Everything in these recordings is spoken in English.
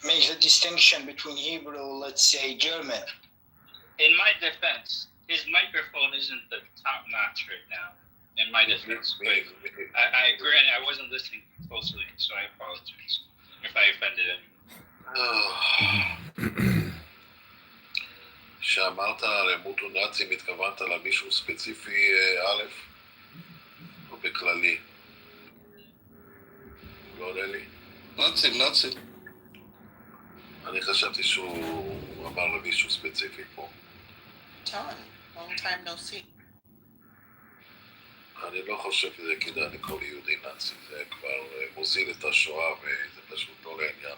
make the distinction between Hebrew, let's say German. In my defense, his microphone isn't the top notch right now. In my defense, but I granted I wasn't listening closely, so I apologize if I offended him. כשאמרת על מוטו נאצים, התכוונת למישהו ספציפי א' או בכללי? לא עולה לי. נאצים. אני חשבתי שהוא אמר למישהו ספציפי פה. long time no see. אני לא חושב שזה כדאי לקרוא ליהודי נאצי, זה כבר מוזיל את השואה וזה פשוט לא לעניין.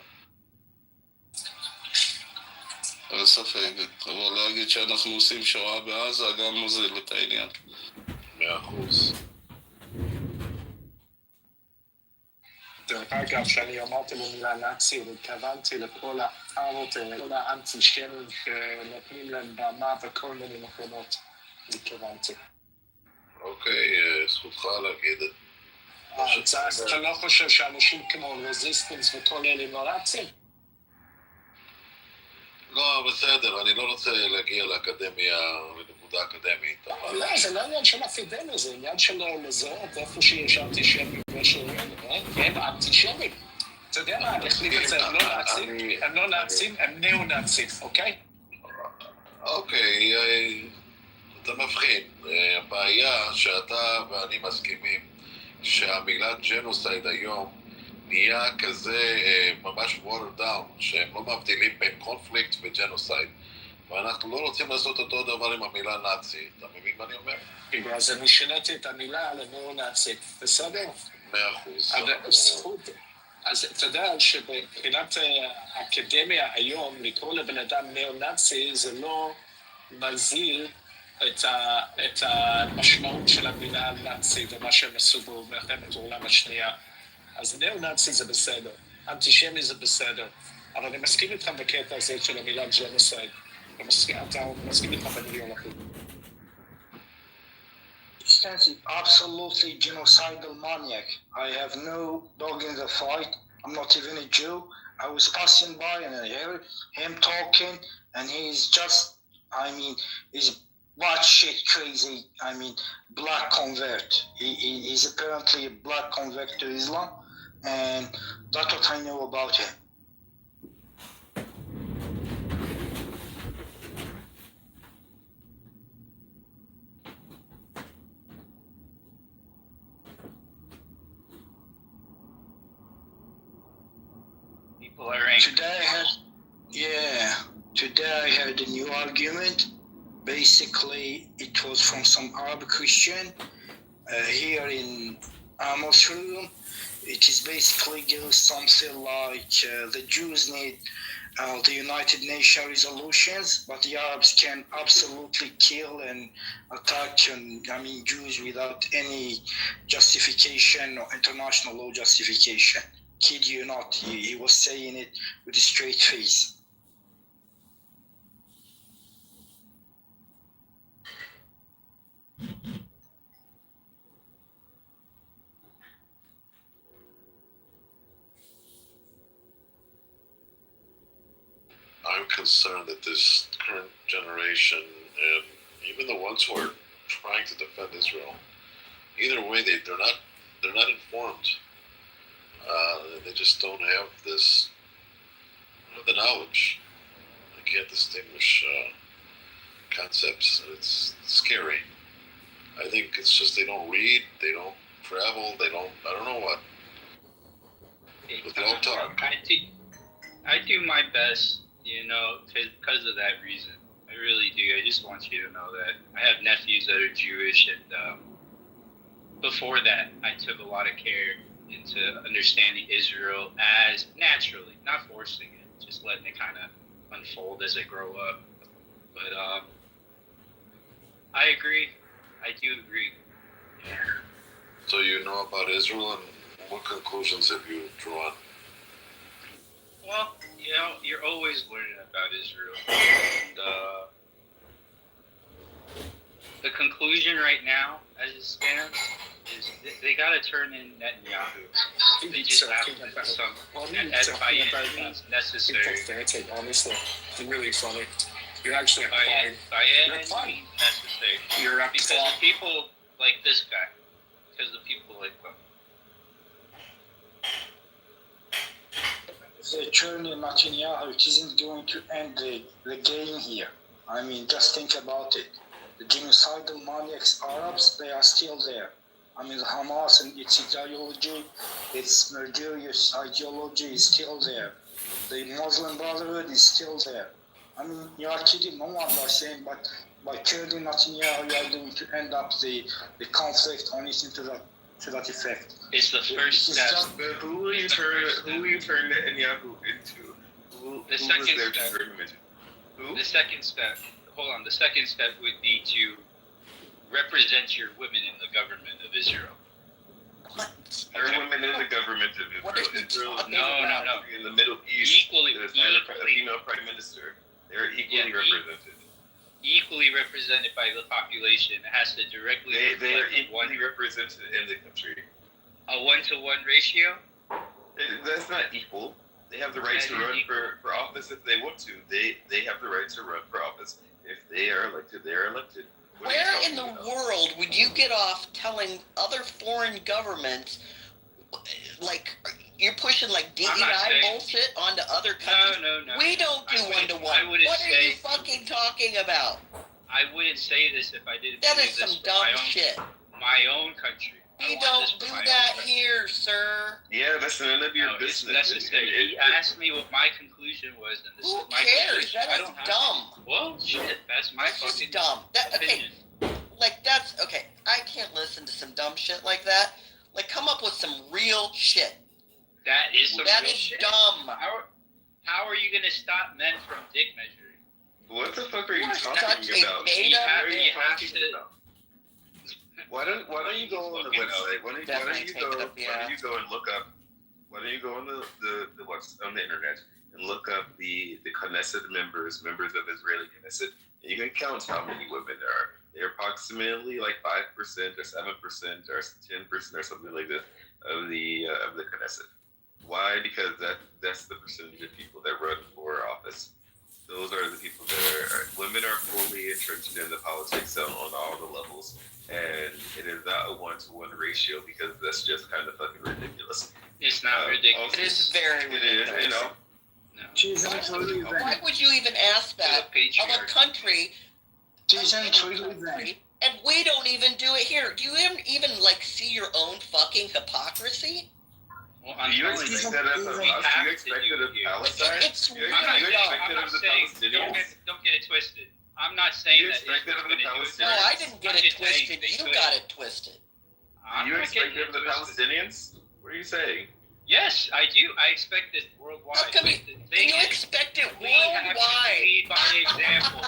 אבל ספק, אבל להגיד שאנחנו עושים שואה בעזה גם מוזיל את העניין. 100%. דרך אגב, שאני אמרתי במילה נאצי, התכוונתי לכל הארות, כל האנטישמים שנותנים להם במה וכל מיני מקומות, התכוונתי. אוקיי, זכותך להגיד את אז אתה לא חושב שאנשים כמו רזיסטנס וכל אלה נאצים? לא, בסדר, אני לא רוצה להגיע לאקדמיה, לנקודה אקדמית. לא, זה לא עניין של אפידמיה, זה עניין של לזהות איפה שיש אנטישמים והם אנטישמים. אתה יודע מה, אני החליט את זה, הם לא נאצים, הם ניאו-נאצים, אוקיי? אוקיי, אתה מבחין. הבעיה שאתה ואני מסכימים שהמילה ג'נוסייד היום נהיה כזה ממש watered down, שהם לא מבדילים בין קונפליקט וג'נוסייד. ואנחנו לא רוצים לעשות אותו דבר עם המילה נאצי. אתה מבין מה אני אומר? בגלל זה אני שיניתי את המילה לניאו-נאצי, בסדר? 100%. אז אתה יודע שבבחינת האקדמיה היום, לקרוא לבן אדם ניאו-נאצי, זה לא מזיל את המשמעות של המילה נאצי ומה שהם עשו במלחמת העולם השנייה. אז ניאו-נאצי זה בסדר, אנטישמי זה בסדר, אבל אני מסכים איתכם בקטע הזה של המילה ג'נוסייד. אתה מסכים איתך במיליון אחוז. Absolutely genocidal maniac. I have no dog in the fight. I'm not even a Jew. I was passing by and I heard him talking and he's just, he's batshit crazy. Black convert. He's apparently a black convert to Islam, and that's what I know about him. Today I heard a new argument. Basically, it was from some Arab Christian here in Amos room. It is basically gives something like the Jews need the United Nations resolutions, but the Arabs can absolutely kill and attack Jews without any justification or international law justification. Kid you not, he was saying it with a straight face. I'm concerned that this current generation, and even the ones who are trying to defend Israel, either way, they're not informed. They just don't have the knowledge. They can't distinguish concepts. It's scary. I think it's just they don't read, they don't travel, I don't know what. But they don't talk. I do my best, because of that reason. I really do. I just want you to know that I have nephews that are Jewish, and before that, I took a lot of care into understanding Israel as naturally, not forcing it, just letting it kind of unfold as I grow up. But I agree. I do agree. So you know about Israel, and what conclusions have you drawn? Well, you're always learning about Israel. And the conclusion right now, as it stands, is they got to turn in Netanyahu. they just have some means necessary. Pathetic, honestly. It's really funny. You're actually By applying. any You're fine. means necessary. You're Because of people like this guy. Because of people like them. The journey Netanyahu, it isn't going to end the game here. I mean, just think about it. The genocidal maniacs Arabs, they are still there. I mean, Hamas and its ideology, its murderous ideology is still there. The Muslim Brotherhood is still there. I mean, you are kidding no one by saying, but by killing Netanyahu, you are going to end up the conflict or anything to that effect. It's the first step. But who will you turn Netanyahu into? Who The is second there to step. turn him into? Who? The second step, the second step would be to represent your women in the government of Israel. There are women in the government of What are you Israel. talking No. In the Middle East, Equally- there's not a female prime minister. They're equally Yeah, represented. Equally represented by the population. It has to directly They are reflect equally represented in the country. a 1-to-1 ratio. That's not equal. They have the right That to is run equal. for office if they want to. They have the right to run for office. If they are elected, they are elected. What are you Where talking in the about? world would you get off telling other foreign governments, like, you're pushing like I'm not DEI saying- bullshit onto other countries? No. We don't do I wouldn't- one-to-one. I wouldn't What are say- you fucking talking about? I wouldn't say this if I didn't That believe is this some for dumb my own, shit. my own country. I We want don't this for do my own that country. here, sir. Yeah, that's none of your No, it's business. necessary. He asked me what my conclusion was, and this Who is my cares? conclusion. That I is don't have dumb. Well, shit, that's my That's fucking just dumb. That, okay, opinion. like that's okay. I can't listen to some dumb shit like that. Like, come up with some real shit. That is some That real is shit. dumb. How are you going to stop men from dick measuring? What the fuck are you You're talking such a about? beta What are you You have talking to- about? Why don't you go on the website? Why don't Definitely you take go? it up, Why don't you go and look up? Why don't you go on the what's on the internet and look up the Knesset members of Israeli Knesset? And you can count how many women there are. They're approximately like 5% or 7% or 10% or something like this of the Knesset. Why? Because that's the percentage of people that run for office. Those are the people that are women are fully entrenched in the politics on all the levels, and it is not a 1-to-1 ratio because that's just kind of fucking ridiculous. It's not ridiculous. It is very It is, ridiculous. you know. No. Isn't really Why then. would you even ask that The of a patriarchy. country? Isn't really then. And we don't even do it here. Do you even like see your own fucking hypocrisy? Well, Do I'm you telling expect you. that of us? We Do have you to expect do it of it. Palestine? It's You really I'm not, you dumb. expect I'm it not of the saying, Palestinians? don't get it twisted. I'm not saying You that expect it Israel's of the going to do it. No, Palestinians? I didn't get I'm it just saying twisted. they You could. got it twisted. I'm You not expect getting it of the twisted. Palestinians? What are you saying? Yes, I do. I expect it worldwide. How come But you- the And thing you is, expect it we have to worldwide. lead by example.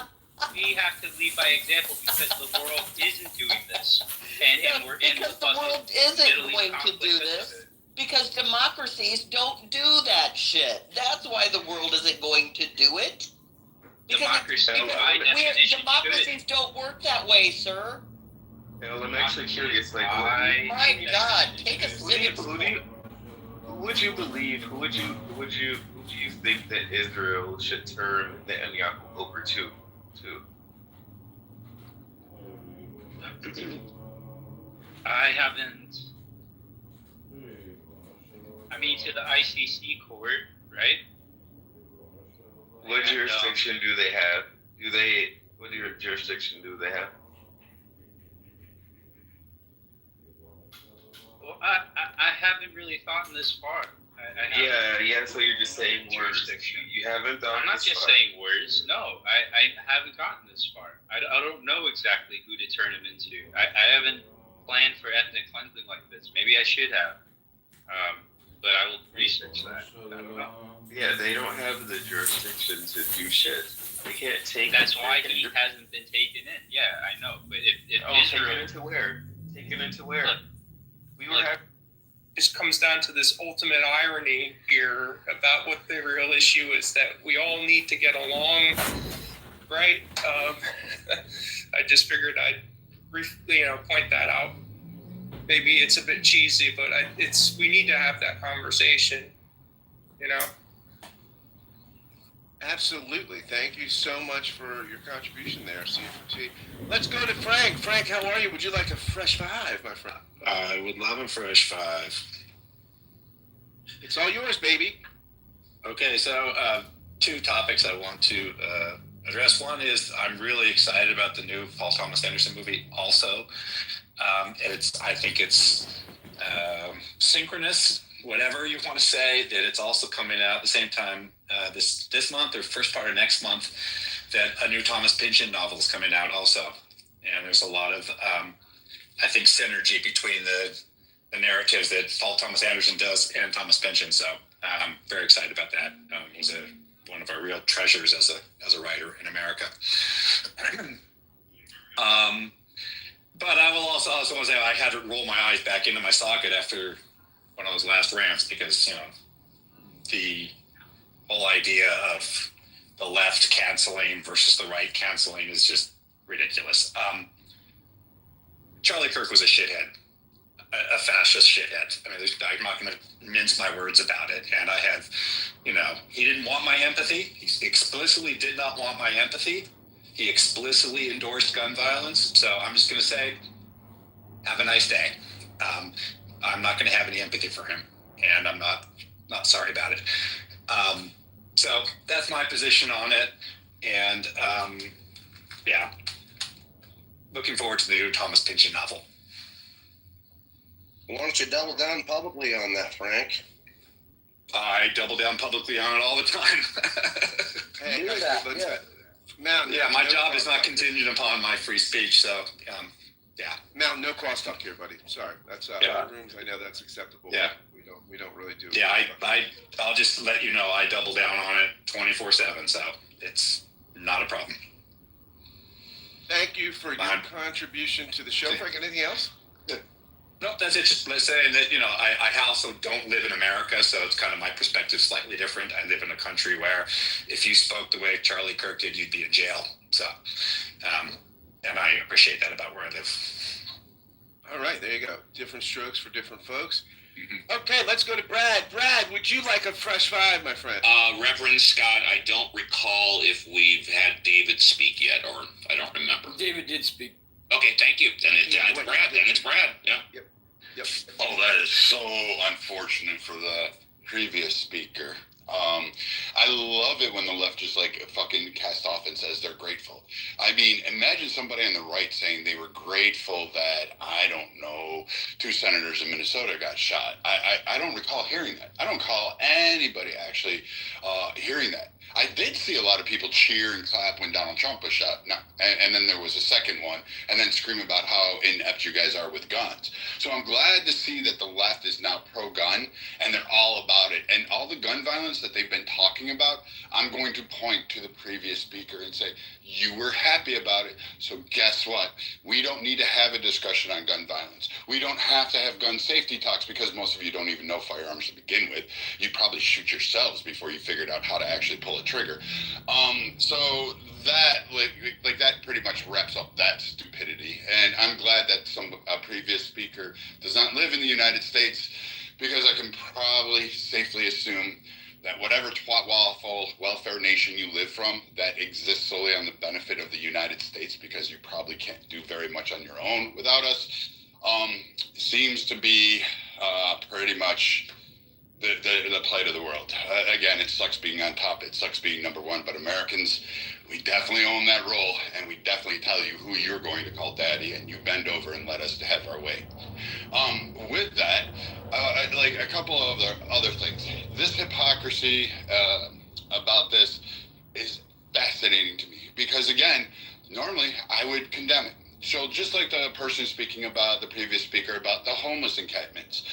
We have to lead by example because the world isn't doing this, and we're in Because the fucking world isn't Middle East going to conflict do because of this. it. Because democracies don't do that shit. That's why the world isn't going to do it. Democracy, by definition, democracies don't work that way, sir. Hell, I'm actually curious. Like, By My God, definition, take a who do you, sip. who would you believe? Who do you think that Israel should turn Netanyahu over to? I haven't. I mean, to the ICC court, right? What And, jurisdiction do they have? What jurisdiction do they have? Well, I haven't really thought this far. I haven't. Yeah. So you're just saying words. Jurisdiction. You haven't done. I'm not this just far. saying words. No, I haven't gotten this far. I don't know exactly who to turn him into. I haven't planned for ethnic cleansing like this. Maybe I should have. But I will research that. I don't know. Yeah, they don't have the jurisdiction to do shit. They can't take. That's why he hasn't been taken in. Yeah, I know. But if Israel, taken into where? Taken into where? Look, We were look. having. Just comes down to this ultimate irony here about what the real issue is, that we all need to get along, right? I just figured I'd briefly, point that out. maybe it's a bit cheesy, but we need to have that conversation, you know? Absolutely. Thank you so much for your contribution there, CFT. Let's go to Frank. Frank, how are you? Would you like a fresh five, my friend? I would love a fresh five. It's all yours, baby. Okay, so two topics I want to address. One is I'm really excited about the new Paul Thomas Anderson movie also. I think it's synchronous, whatever you want to say, that it's also coming out at the same time this month or first part of next month, that a new Thomas Pynchon novel is coming out also. And there's a lot of, I think, synergy between the narratives that Paul Thomas Anderson does and Thomas Pynchon. So I'm very excited about that. He's one of our real treasures as a writer in America. But I will also want to say I had to roll my eyes back into my socket after one of those last rants because, you know, the whole idea of the left canceling versus the right canceling is just ridiculous. Charlie Kirk was a shithead, a fascist shithead. I mean, I'm not going to mince my words about it. And I have, you know, he didn't want my empathy. He explicitly did not want my empathy. He explicitly endorsed gun violence. So I'm just going to say, have a nice day. I'm not going to have any empathy for him, and I'm not sorry about it. So that's my position on it, and yeah, looking forward to the new Thomas Pynchon novel. Why don't you double down publicly on that, Frank? I double down publicly on it all the time. Hey, Mountain, my job is not contingent upon my free speech, so yeah. Mountain, no crosstalk here, buddy. Sorry, that's rooms. I know that's acceptable. Yeah, we don't really do. Yeah, I'll just let you know I double down on it 24/7, so it's not a problem. Thank you for your contribution to the show, Frank. Anything else? No, that's it. Just saying that, you know, I also don't live in America, so it's kind of my perspective slightly different. I live in a country where if you spoke the way Charlie Kirk did, you'd be in jail. So, and I appreciate that about where I live. All right, there you go. Different strokes for different folks. Mm-hmm. Okay, let's go to Brad. Brad, would you like a fresh five, my friend? Reverend Scott, I don't recall if we've had David speak yet, or I don't remember. David did speak. Okay, thank you. Then it's Brad. Then it's Brad. Yeah. Yep. Oh, that is so unfortunate for the previous speaker. I love it when the left just like fucking cast off and says they're grateful. I mean, imagine somebody on the right saying they were grateful that, I don't know, 2 senators in Minnesota got shot. I don't recall hearing that. I don't recall anybody actually hearing that. I did see a lot of people cheer and clap when Donald Trump was shot. No, and then there was a second one, and then scream about how inept you guys are with guns. So I'm glad to see that the left is now pro-gun, and they're all about it. And all the gun violence that they've been talking about, I'm going to point to the previous speaker and say, you were happy about it, so guess what? We don't need to have a discussion on gun violence. We don't have to have gun safety talks because most of you don't even know firearms to begin with. You'd probably shoot yourselves before you figured out how to actually pull a trigger. So that like that pretty much wraps up that stupidity. And I'm glad that a previous speaker does not live in the United States, because I can probably safely assume that whatever twat waffle welfare nation you live from that exists solely on the benefit of the United States, because you probably can't do very much on your own without us, seems to be pretty much the plight of the world. Again, it sucks being on top. It sucks being number one. But Americans, we definitely own that role, and we definitely tell you who you're going to call daddy, and you bend over and let us have our way. With that, like a couple of other things. This hypocrisy about this is fascinating to me, because again, normally I would condemn it. So just like the person speaking about the previous speaker about the homeless encampments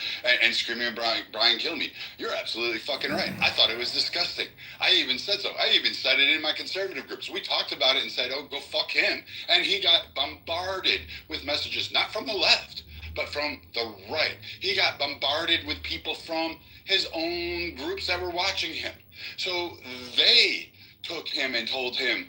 and screaming, Brian Kilmeade, you're absolutely fucking right. I thought it was disgusting. I even said so. I even said it in my conservative groups. We talked about it and said, oh, go fuck him. And he got bombarded with messages, not from the left, but from the right. He got bombarded with people from his own groups that were watching him. So they took him and told him,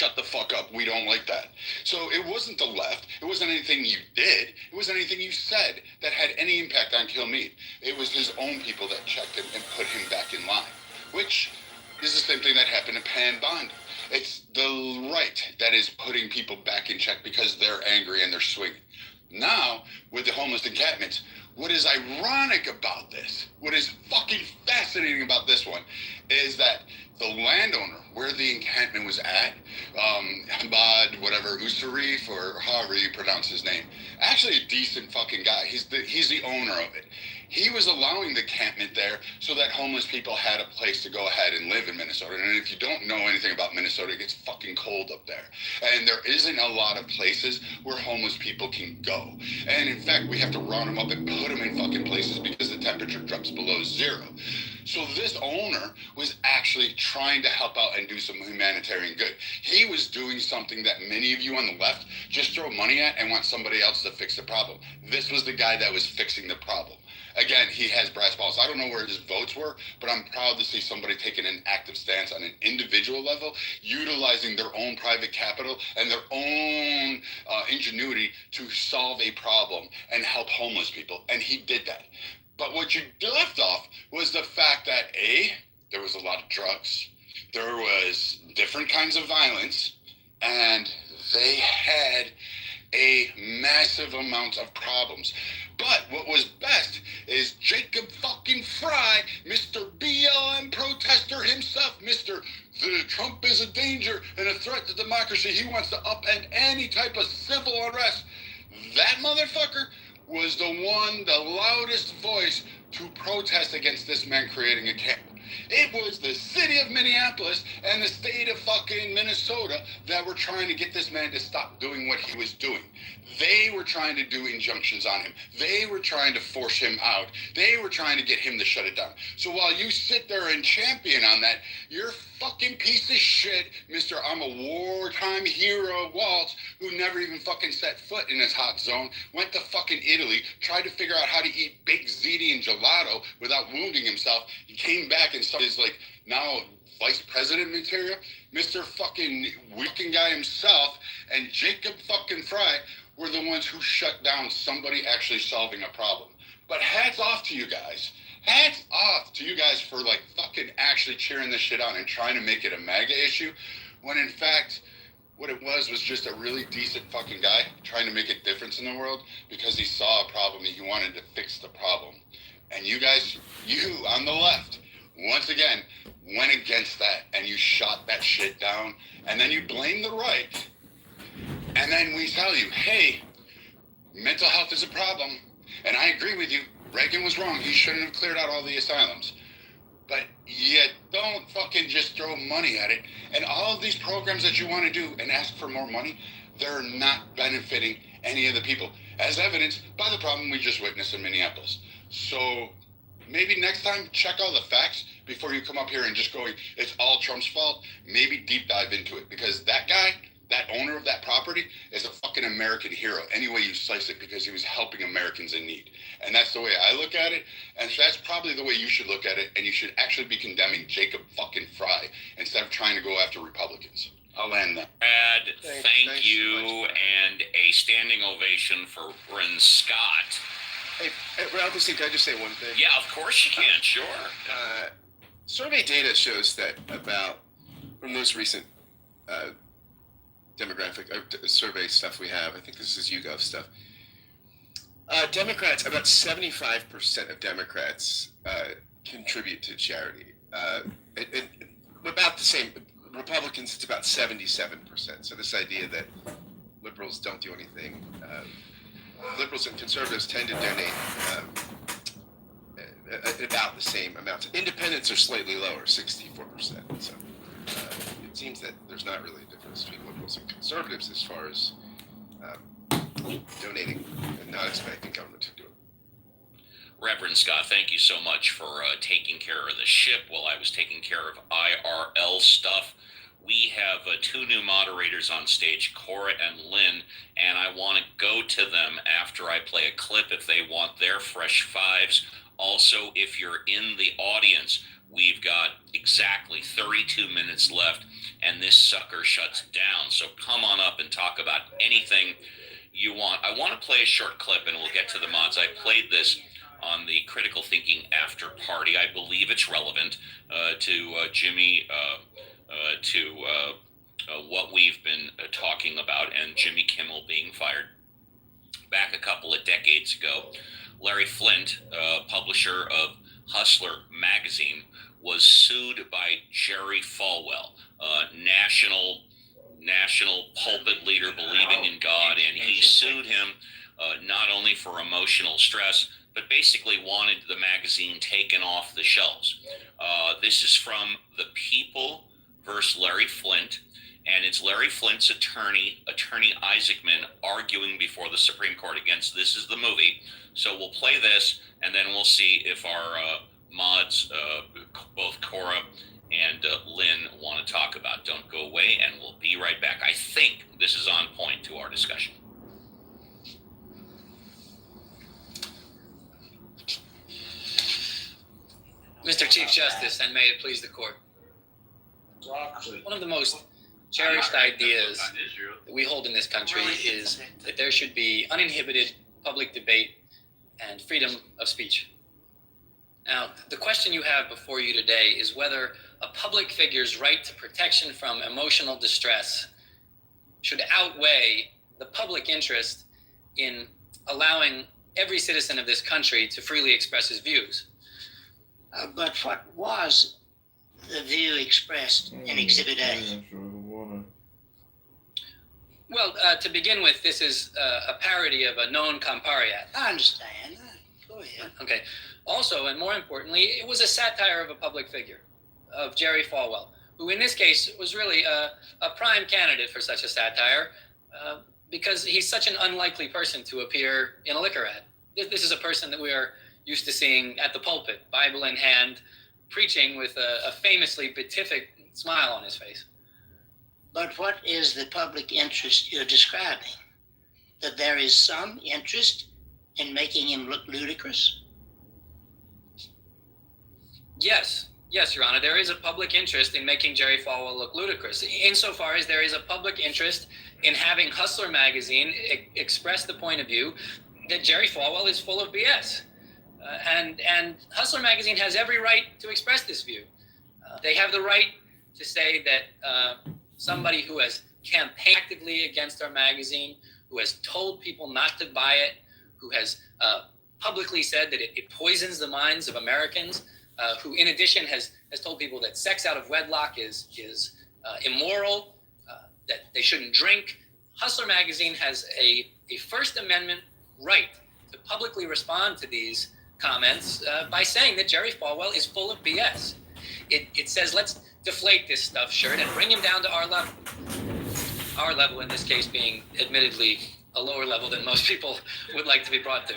shut the fuck up. We don't like that. So it wasn't the left. It wasn't anything you did. It wasn't anything you said that had any impact on Kilmeade. It was his own people that checked him and put him back in line, which is the same thing that happened to Pan Bond. It's the right that is putting people back in check because they're angry and they're swinging. Now, with the homeless encampments, what is ironic about this, what is fucking fascinating about this one, is that the landowner where the encampment was at, Hambad, whatever, Usarif, or however you pronounce his name, actually a decent fucking guy. He's the owner of it. He was allowing the encampment there so that homeless people had a place to go ahead and live in Minnesota. And if you don't know anything about Minnesota, it gets fucking cold up there. And there isn't a lot of places where homeless people can go. And in fact, we have to round them up and put them in fucking places because the temperature drops below zero. So this owner was actually trying to help out and do some humanitarian good. He was doing something that many of you on the left just throw money at and want somebody else to fix the problem. This was the guy that was fixing the problem. Again, he has brass balls. I don't know where his votes were, but I'm proud to see somebody taking an active stance on an individual level, utilizing their own private capital and their own ingenuity to solve a problem and help homeless people. And he did that. But what you left off was the fact that, A, there was a lot of drugs, there was different kinds of violence, and they had a massive amount of problems. But what was best is Jacob fucking Fry, Mr. BLM protester himself, Mr. The Trump is a danger and a threat to democracy. He wants to upend any type of civil unrest. That motherfucker was the one, the loudest voice to protest against this man creating a camp. It was the city of Minneapolis and the state of fucking Minnesota that were trying to get this man to stop doing what he was doing. They were trying to do injunctions on him. They were trying to force him out. They were trying to get him to shut it down. So while you sit there and champion on that, you're fucking piece of shit, Mr. I'm a wartime hero Waltz, who never even fucking set foot in this hot zone, went to fucking Italy, tried to figure out how to eat baked ziti and gelato without wounding himself. He came back and started like now vice president material. Mr. fucking weekend guy himself and Jacob fucking Fry were the ones who shut down somebody actually solving a problem. But hats off to you guys. Hats off to you guys for like fucking actually cheering this shit on and trying to make it a MAGA issue, when in fact what it was just a really decent fucking guy trying to make a difference in the world because he saw a problem and he wanted to fix the problem. And you guys, you on the left, once again, went against that and you shot that shit down, and then you blame the right. And then we tell you, hey, mental health is a problem. And I agree with you. Reagan was wrong. He shouldn't have cleared out all the asylums. But you don't fucking just throw money at it. And all of these programs that you want to do and ask for more money, they're not benefiting any of the people, as evidenced by the problem we just witnessed in Minneapolis. So maybe next time, check all the facts before you come up here and just going, it's all Trump's fault. Maybe deep dive into it, because that guy, that owner of that property, is a fucking American hero any way you slice it, because he was helping Americans in need. And that's the way I look at it, and that's probably the way you should look at it, and you should actually be condemning Jacob fucking Fry instead of trying to go after Republicans. I'll end that. Brad, thank you, and a standing ovation for Bryn Scott. Hey, Ralph, can I just say one thing? Yeah, of course you can, sure. Survey data shows that from those recent demographic survey stuff we have, I think this is YouGov stuff, Democrats, about 75% of Democrats contribute to charity. About the same. Republicans, it's about 77%. So this idea that liberals don't do anything, liberals and conservatives tend to donate about the same amount. Independents are slightly lower, 64%. So it seems that there's not really a difference between liberals and conservatives as far as donating and not expecting government to do it. Reverend Scott, thank you so much for taking care of the ship while I was taking care of IRL stuff. We have two new moderators on stage, Cora and Lynn, and I want to go to them after I play a clip if they want their fresh fives. Also, if you're in the audience, we've got exactly 32 minutes left. and this sucker shuts down. So come on up and talk about anything you want. I want to play a short clip, and we'll get to the mods. I played this on the Critical Thinking After Party. I believe it's relevant to Jimmy, to what we've been talking about, and Jimmy Kimmel being fired. Back a couple of decades ago, Larry Flint, publisher of Hustler magazine, was sued by Jerry Falwell, national pulpit leader believing in God, and he sued him not only for emotional stress, but basically wanted the magazine taken off the shelves. This is from The People versus Larry Flint, and it's Larry Flint's attorney Isaacman, arguing before the Supreme Court against This Is the Movie. So we'll play this, and then we'll see if our mods, both Cora and Lynn, want to talk about. Don't go away, and we'll be right back. I think this is on point to our discussion. Mr. Chief Justice, and may it please the court. One of the most cherished ideas that we hold in this country is that there should be uninhibited public debate and freedom of speech. Now, the question you have before you today is whether a public figure's right to protection from emotional distress should outweigh the public interest in allowing every citizen of this country to freely express his views. But what was the view expressed in Exhibit A? Well, to begin with, this is a parody of a known Compariat. I understand. Go ahead. Okay. Also, and more importantly, it was a satire of a public figure, of Jerry Falwell, who in this case was really a prime candidate for such a satire because he's such an unlikely person to appear in a liquor ad. This is a person that we are used to seeing at the pulpit, Bible in hand, preaching with a famously beatific smile on his face. But what is the public interest you're describing? That there is some interest in making him look ludicrous? Yes, Your Honor, there is a public interest in making Jerry Falwell look ludicrous, insofar as there is a public interest in having Hustler magazine express the point of view that Jerry Falwell is full of BS. And Hustler magazine has every right to express this view. They have the right to say that somebody who has campaigned actively against our magazine, who has told people not to buy it, who has publicly said that it poisons the minds of Americans, who in addition has told people that sex out of wedlock is immoral, that they shouldn't drink. Hustler magazine has a First Amendment right to publicly respond to these comments by saying that Jerry Falwell is full of BS. It says, let's deflate this stuffed shirt and bring him down to our level. Our level in this case being admittedly a lower level than most people would like to be brought to.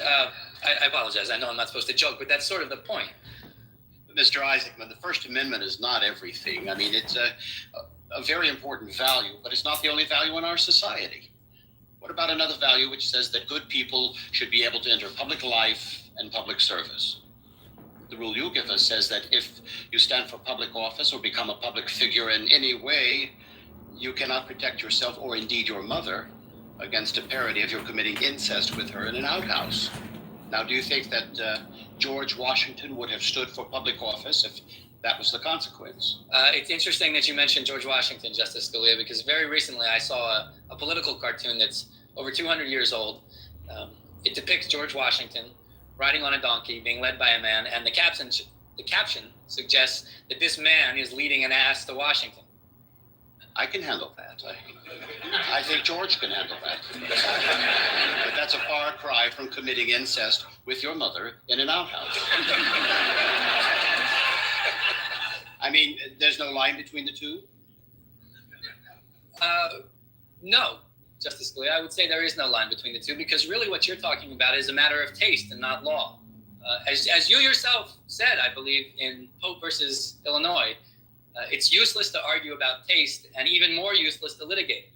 I apologize. I know I'm not supposed to joke, but that's sort of the point. Mr. Isaacman, the First Amendment is not everything. I mean, it's a very important value, but it's not the only value in our society. What about another value which says that good people should be able to enter public life and public service? The rule you give us says that if you stand for public office or become a public figure in any way, you cannot protect yourself or indeed your mother against a parody if you're committing incest with her in an outhouse. Now, do you think that George Washington would have stood for public office if that was the consequence? It's interesting that you mentioned George Washington, Justice Scalia, because very recently I saw a political cartoon that's over 200 years old. It depicts George Washington riding on a donkey, being led by a man, and the caption suggests that this man is leading an ass to Washington. I can handle that. I think George can handle that. But that's a far cry from committing incest with your mother in an outhouse. I mean, there's no line between the two? No, Justice Scalia. I would say there is no line between the two because really what you're talking about is a matter of taste and not law. As you yourself said, I believe, in Pope versus Illinois, it's useless to argue about taste and even more useless to litigate.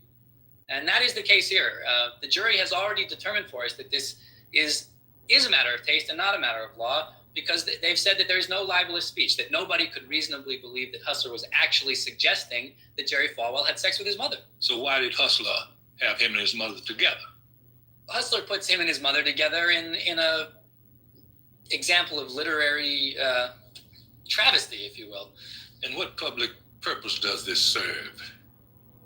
And that is the case here. The jury has already determined for us that this is a matter of taste and not a matter of law. because they've said that there is no libelous speech, that nobody could reasonably believe that Hustler was actually suggesting that Jerry Falwell had sex with his mother. So why did Hustler have him and his mother together? Hustler puts him and his mother together in a example of literary travesty, if you will. And what public purpose does this serve?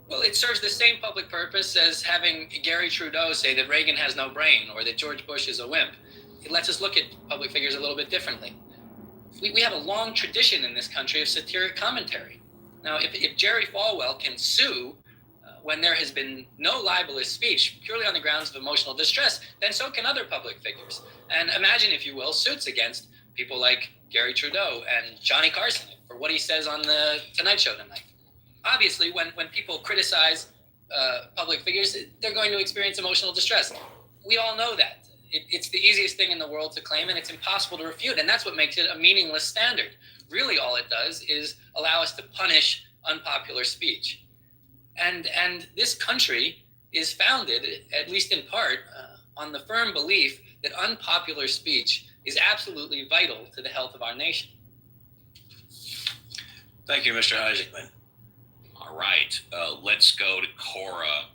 Well, it serves the same public purpose as having Gary Trudeau say that Reagan has no brain or that George Bush is a wimp. It lets us look at public figures a little bit differently. We have a long tradition in this country of satiric commentary. Now, if Jerry Falwell can sue when there has been no libelous speech purely on the grounds of emotional distress, then so can other public figures. And imagine, if you will, suits against people like Gary Trudeau and Johnny Carson for what he says on the Tonight Show tonight. Obviously, when people criticize public figures, they're going to experience emotional distress. We all know that. It's the easiest thing in the world to claim, and it's impossible to refute. And that's what makes it a meaningless standard. Really, all it does is allow us to punish unpopular speech. And this country is founded, at least in part, on the firm belief that unpopular speech is absolutely vital to the health of our nation. Thank you, Mr. Isaacman. All right, let's go to Cora.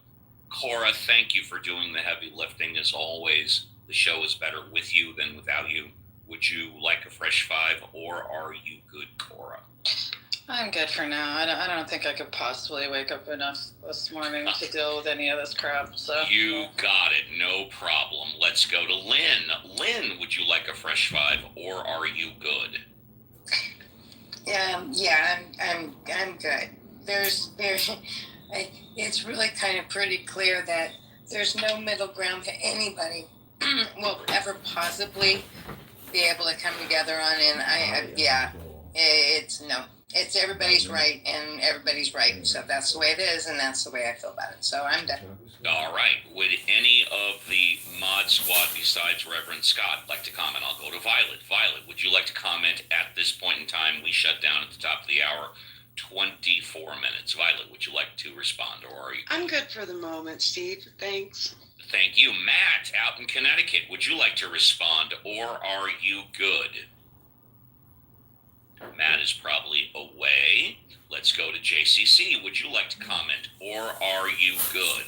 Cora, thank you for doing the heavy lifting as always. The show is better with you than without you. Would you like a fresh five, or are you good, Cora? I'm good for now. I don't think I could possibly wake up enough this morning to deal with any of this crap. So You got it, no problem. Let's go to Lynn. Lynn, would you like a fresh five, or are you good? I'm good. It's really kind of pretty clear that there's no middle ground that anybody will ever possibly be able to come together on. And it's everybody's right and everybody's right. So that's the way it is, and that's the way I feel about it. So I'm done. All right. Would any of the mod squad besides Reverend Scott like to comment? I'll go to Violet. Violet, would you like to comment at this point in time? We shut down at the top of the hour. 24 minutes. Violet, would you like to respond, or are you? I'm good for the moment, Steve. Thanks. Thank you. Matt, out in Connecticut, would you like to respond, or are you good? Matt is probably away. Let's go to JCC. Would you like to comment, or are you good?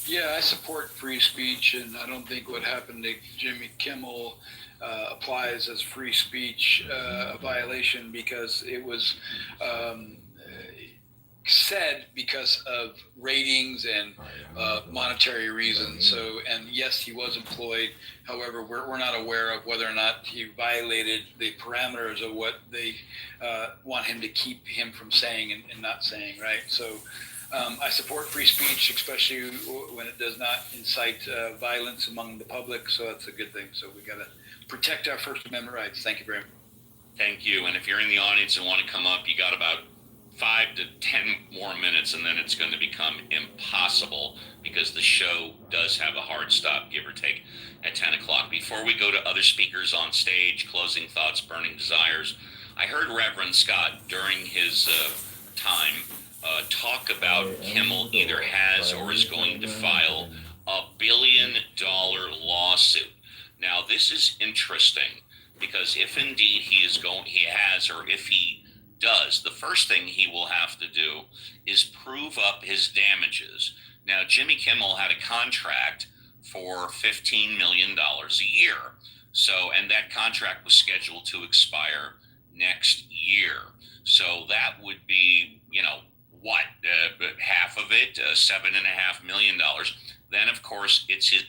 Yeah, I support free speech, and I don't think what happened to Jimmy Kimmel applies as free speech violation, because it was said because of ratings and monetary reasons. So, and yes, he was employed. However, we're not aware of whether or not he violated the parameters of what they want him to keep him from saying and not saying, right? So I support free speech, especially when it does not incite violence among the public. So that's a good thing. So we got to protect our First Amendment rights. Thank you very much. Thank you. And if you're in the audience and want to come up, you got about 5 to 10 more minutes, and then it's going to become impossible because the show does have a hard stop, give or take, at 10 o'clock. Before we go to other speakers on stage, closing thoughts, burning desires, I heard Reverend Scott during his time talk about Kimmel either has or is going to file $1 billion lawsuit. Now, this is interesting because if indeed he has, or if he does, the first thing he will have to do is prove up his damages. Now, Jimmy Kimmel had a contract for $15 million a year. So, and that contract was scheduled to expire next year. So that would be, half of it, $7.5 million. Then, of course, it's his